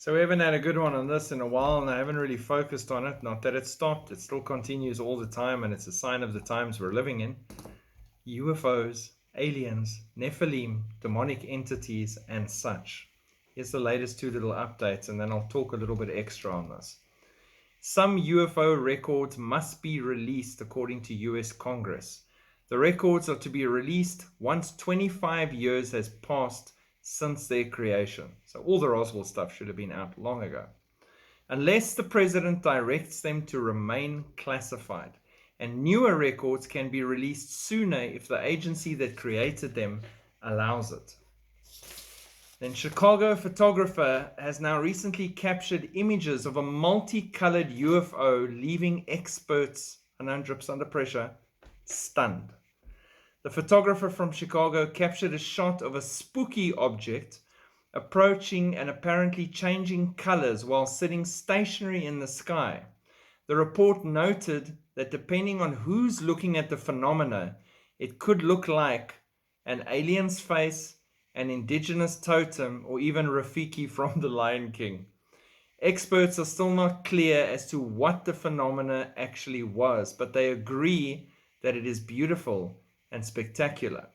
So we haven't had a good one on this in a while, and I haven't really focused on it. Not that it stopped, it still continues all the time, and it's a sign of the times we're living in. UFOs, aliens, Nephilim, demonic entities, and such. Here's the latest two little updates, and then I'll talk a little bit extra on this. Some UFO records must be released according to US Congress. The records are to be released once 25 years has passed since their creation. So all the Roswell stuff should have been out long ago. Unless the president directs them to remain classified. And newer records can be released sooner if the agency that created them allows it. Then Chicago photographer has now recently captured images of a multicolored UFO, leaving experts, and drips under pressure, stunned. The photographer from Chicago captured a shot of a spooky object approaching and apparently changing colors while sitting stationary in the sky. The report noted that depending on who's looking at the phenomena, it could look like an alien's face, an indigenous totem, or even Rafiki from The Lion King. Experts are still not clear as to what the phenomena actually was, but they agree that it is beautiful and spectacular.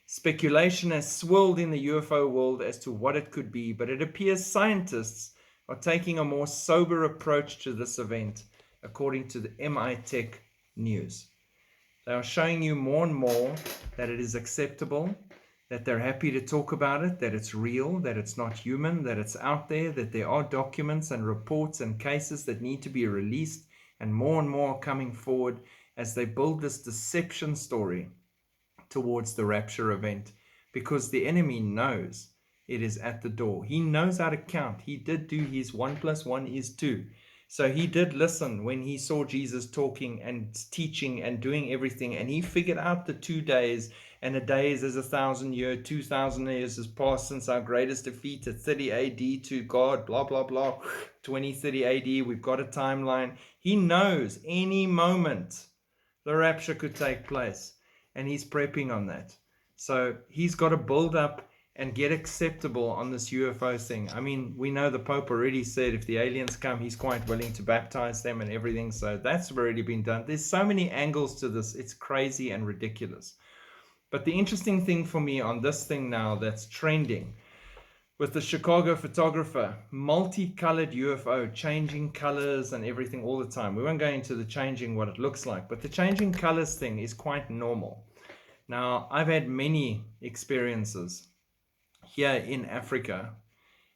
Speculation has swirled in the UFO world as to what it could be, but it appears scientists are taking a more sober approach to this event, according to the MI Tech News. They are showing you more and more that it is acceptable, that they're happy to talk about it, that it's real, that it's not human, that it's out there, that there are documents and reports and cases that need to be released, and more coming forward as they build this deception story towards the rapture event, because the enemy knows it is at the door. He knows how to count. He did do his 1 + 1 = 2. So he did listen when he saw Jesus talking and teaching and doing everything, and he figured out the 2 days, and a day is as 1,000 years, 2,000 years has passed since our greatest defeat at 30 AD to God, blah, blah, blah, 2030 AD, we've got a timeline. He knows any moment the rapture could take place, and he's prepping on that. So he's got to build up and get acceptable on this UFO thing. I mean, we know the Pope already said if the aliens come, he's quite willing to baptize them and everything. So that's already been done. There's so many angles to this. It's crazy and ridiculous. But the interesting thing for me on this thing now that's trending with the Chicago photographer, multicolored UFO, changing colors and everything all the time. We won't go into the changing what it looks like, but the changing colors thing is quite normal. Now, I've had many experiences here in Africa,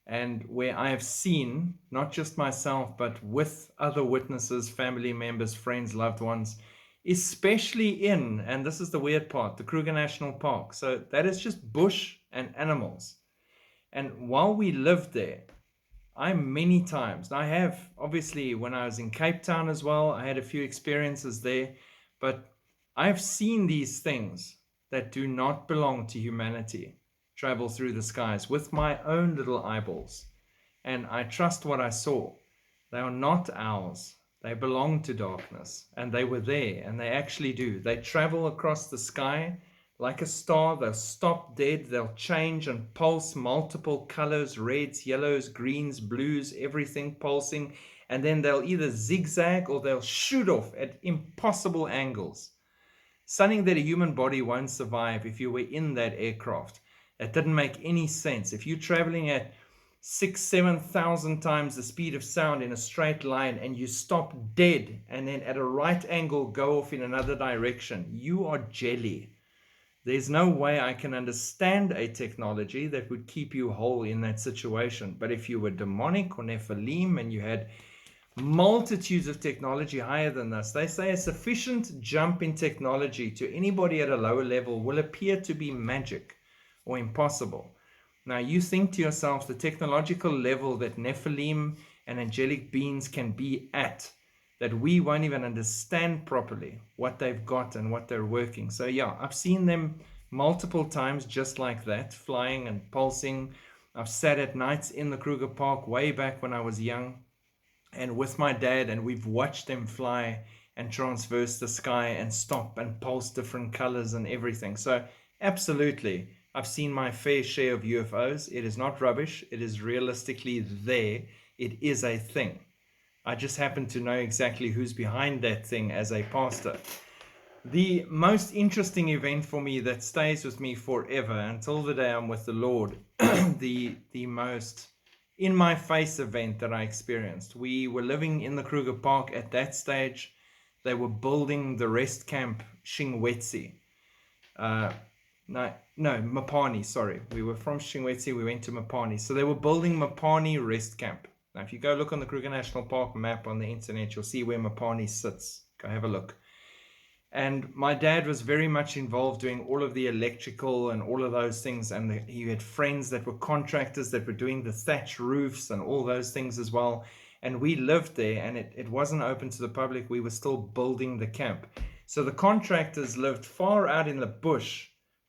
and where I have seen, not just myself, but with other witnesses, family members, friends, loved ones, especially in, and this is the weird part, the Kruger National Park. So that is just bush and animals. And while we lived there, I many times, I have obviously when I was in Cape Town as well, I had a few experiences there, but I've seen these things that do not belong to humanity travel through the skies with my own little eyeballs. And I trust what I saw. They are not ours. They belong to darkness, and they were there, and they actually do. They travel across the sky like a star. They'll stop dead. They'll change and pulse multiple colors, reds, yellows, greens, blues, everything pulsing. And then they'll either zigzag or they'll shoot off at impossible angles. Something that a human body won't survive if you were in that aircraft. It didn't make any sense. If you're traveling at 6,000-7,000 times the speed of sound in a straight line and you stop dead and then at a right angle go off in another direction, you are jelly. There's no way I can understand a technology that would keep you whole in that situation. But if you were demonic or Nephilim and you had multitudes of technology higher than this, they say a sufficient jump in technology to anybody at a lower level will appear to be magic or impossible. Now you think to yourself the technological level that Nephilim and angelic beings can be at, that we won't even understand properly what they've got and what they're working. So yeah, I've seen them multiple times just like that, flying and pulsing. I've sat at nights in the Kruger Park way back when I was young and with my dad, and we've watched them fly and transverse the sky and stop and pulse different colors and everything. So absolutely, I've seen my fair share of UFOs. It is not rubbish. It is realistically there. It is a thing. I just happen to know exactly who's behind that thing as a pastor. The most interesting event for me that stays with me forever until the day I'm with the Lord, the most in my face event that I experienced. We were living in the Kruger Park at that stage. They were building the rest camp Shingwetsi. Mapani, sorry. We were from Shingwetsi, we went to Mapani. So they were building Mapani rest camp. Now, if you go look on the Kruger National Park map on the internet, you'll see where Mapani sits. Go have a look. And my dad was very much involved doing all of the electrical and all of those things. And he had friends that were contractors that were doing the thatch roofs and all those things as well. And we lived there, and it wasn't open to the public. We were still building the camp. So the contractors lived far out in the bush,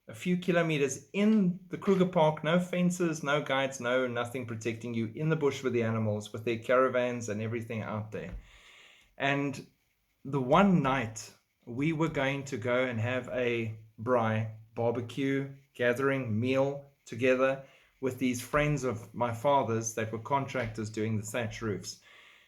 a few kilometers in the Kruger Park. No fences, no guides, nothing protecting you, in the bush with the animals, with their caravans and everything out there. And the one night we were going to go and have a braai, barbecue, gathering, meal together with these friends of my father's that were contractors doing the thatch roofs.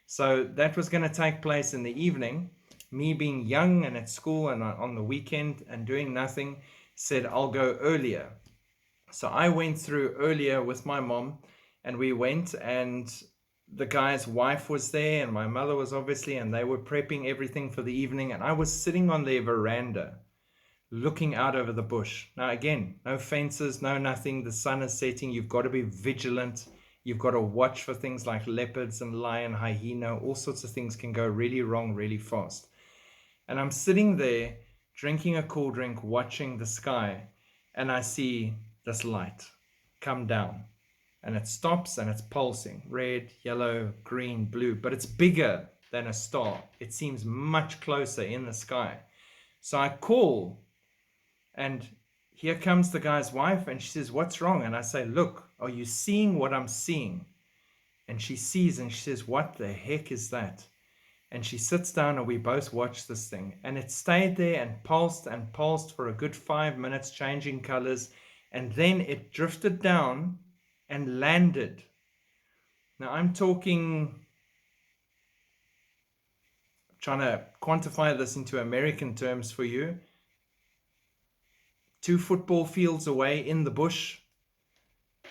So that was going to take place in the evening. Me being young and at school and on the weekend and doing nothing, said I'll go earlier. So I went through earlier with my mom, and we went, and the guy's wife was there, and my mother was obviously, and they were prepping everything for the evening, and I was sitting on their veranda looking out over the bush. Now again, no fences, no nothing. The sun is setting. You've got to be vigilant. You've got to watch for things like leopards and lion, hyena. All sorts of things can go really wrong really fast. And I'm sitting there drinking a cool drink, watching the sky, and I see this light come down, and it stops, and it's pulsing, red, yellow, green, blue, but it's bigger than a star. It seems much closer in the sky. So I call, and here comes the guy's wife, and she says, "What's wrong?" And I say, "Look, are you seeing what I'm seeing?" And she sees, and she says, "What the heck is that?" And she sits down, and we both watch this thing. And it stayed there and pulsed for a good 5 minutes, changing colors. And then it drifted down and landed. Now I'm trying to quantify this into American terms for you. 2 football fields away in the bush,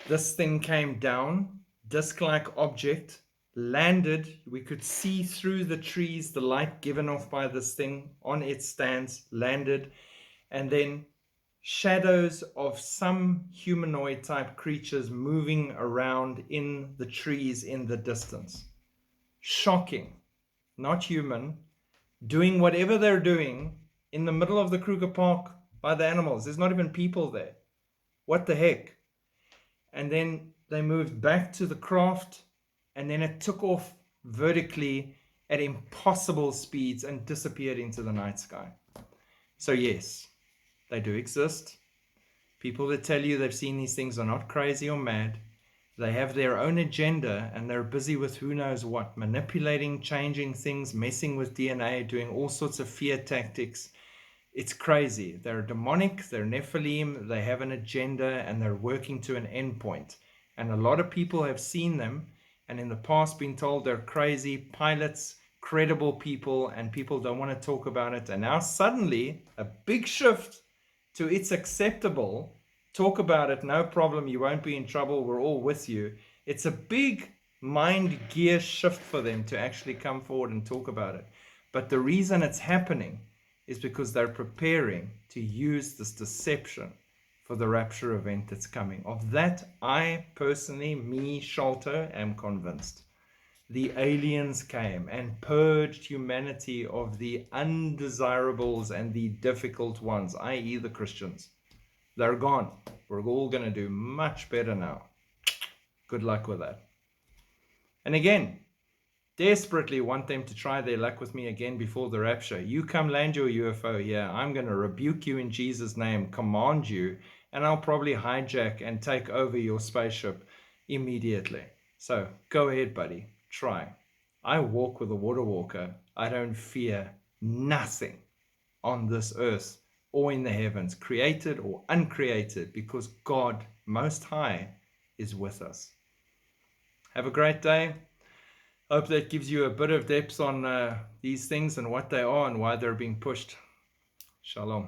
this thing came down, disc-like object, landed. We could see through the trees, the light given off by this thing on its stance, landed, and then shadows of some humanoid type creatures moving around in the trees in the distance. Shocking. Not human, doing whatever they're doing in the middle of the Kruger Park by the animals. There's not even people there. What the heck? And then they moved back to the craft, and then it took off vertically at impossible speeds and disappeared into the night sky. So yes, they do exist. People that tell you they've seen these things are not crazy or mad. They have their own agenda, and they're busy with who knows what, manipulating, changing things, messing with DNA, doing all sorts of fear tactics. It's crazy. They're demonic, they're Nephilim, they have an agenda, and they're working to an end point. And a lot of people have seen them, and in the past been told they're crazy pilots, credible people, and people don't want to talk about it. And now suddenly, a big shift to it's acceptable. Talk about it, no problem, you won't be in trouble, we're all with you. It's a big mind gear shift for them to actually come forward and talk about it. But the reason it's happening is because they're preparing to use this deception for the rapture event that's coming. Of that, I personally, me, Sholto, am convinced. The aliens came and purged humanity of the undesirables and the difficult ones, i.e. the Christians. They're gone. We're all going to do much better now. Good luck with that. And again, desperately want them to try their luck with me again before the rapture. You come land your UFO here, I'm going to rebuke you in Jesus' name, command you, and I'll probably hijack and take over your spaceship immediately. So go ahead, buddy. Try. I walk with a water walker. I don't fear nothing on this earth or in the heavens, created or uncreated, because God Most High is with us. Have a great day. Hope that gives you a bit of depth on these things and what they are and why they're being pushed. Shalom.